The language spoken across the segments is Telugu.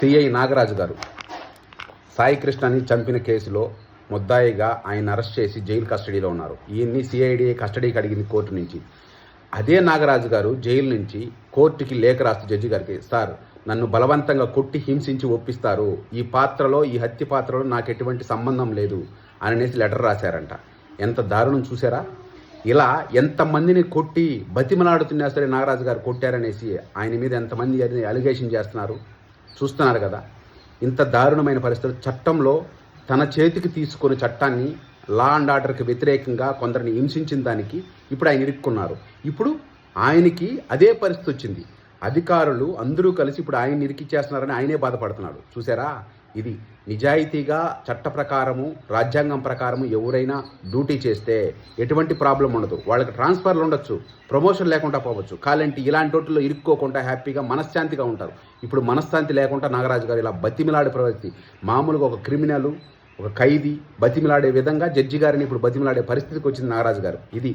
సిఐ నాగరాజు గారు సాయి కృష్ణని చంపిన కేసులో ముద్దాయిగా ఆయన అరెస్ట్ చేసి జైలు కస్టడీలో ఉన్నారు. ఈయన్ని సిఐడి కస్టడీకి అడిగింది కోర్టు నుంచి. అదే నాగరాజు గారు జైలు నుంచి కోర్టుకి లేఖ రాస్తూ జడ్జి గారికి, సార్ నన్ను బలవంతంగా కొట్టి హింసించి ఒప్పిస్తారు, ఈ హత్య పాత్రలో నాకు ఎటువంటి సంబంధం లేదు అనేసి లెటర్ రాశారంట. ఎంత దారుణం చూసారా? ఇలా ఎంతమందిని కొట్టి బతిమలాడుతున్నా సరే నాగరాజు గారు కొట్టారనేసి ఆయన మీద ఎంతమంది అలిగేషన్ చేస్తున్నారు చూస్తున్నారు కదా. ఇంత దారుణమైన పరిస్థితులు, చట్టంలో తన చేతికి తీసుకున్న చట్టాన్ని లా అండ్ ఆర్డర్కి వ్యతిరేకంగా కొందరిని హింసించిన దానికి ఇప్పుడు ఆయన ఇరుక్కున్నారు. ఇప్పుడు ఆయనకి అదే పరిస్థితి వచ్చింది. అధికారులు అందరూ కలిసి ఇప్పుడు ఆయన ఇరికిచ్చేస్తున్నారని ఆయనే బాధపడుతున్నాడు. చూసారా? ఇది నిజాయితీగా చట్ట ప్రకారము రాజ్యాంగం ప్రకారము ఎవరైనా డ్యూటీ చేస్తే ఎటువంటి ప్రాబ్లం ఉండదు. వాళ్ళకి ట్రాన్స్ఫర్లు ఉండొచ్చు, ప్రమోషన్ లేకుండా పోవచ్చు. కాలంటి ఇలాంటి వాటిల్లో ఇరుక్కోకుండా హ్యాపీగా మనశ్శాంతిగా ఉంటారు. ఇప్పుడు మనశ్శాంతి లేకుండా నాగరాజు గారు ఇలా బతిమిలాడే ప్రవృత్తి, మామూలుగా ఒక క్రిమినల్ ఒక ఖైదీ బతిమిలాడే విధంగా జడ్జి గారిని ఇప్పుడు బతిమిలాడే పరిస్థితికి వచ్చింది నాగరాజు గారు. ఇది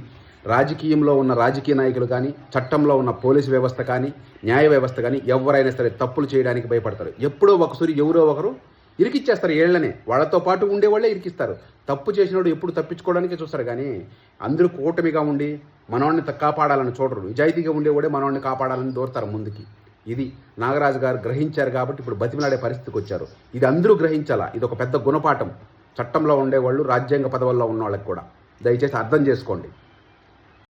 రాజకీయంలో ఉన్న రాజకీయ నాయకులు కానీ, చట్టంలో ఉన్న పోలీసు వ్యవస్థ కానీ, న్యాయ వ్యవస్థ కానీ ఎవరైనా సరే తప్పులు చేయడానికి భయపడతారు. ఎప్పుడో ఒకసారి ఎవరో ఒకరు ఇరికిచ్చేస్తారు. ఏళ్లనే వాళ్ళతో పాటు ఉండేవాళ్ళే ఇరికిస్తారు. తప్పు చేసినోడు ఎప్పుడు తప్పించుకోవడానికే చూస్తారు. కానీ అందరూ కూటమిగా ఉండి మనవాడిని కాపాడాలని చూడరు. నిజాయితీగా ఉండేవాడే మనవాడిని కాపాడాలని దూరతారు ముందుకి. ఇది నాగరాజు గారు గ్రహించారు కాబట్టి ఇప్పుడు బతిమలాడే పరిస్థితికి వచ్చారు. ఇది అందరూ గ్రహించాలా. ఇది ఒక పెద్ద గుణపాఠం చట్టంలో ఉండేవాళ్ళు, రాజ్యాంగ పదవుల్లో ఉన్న వాళ్ళకి కూడా. దయచేసి అర్థం చేసుకోండి.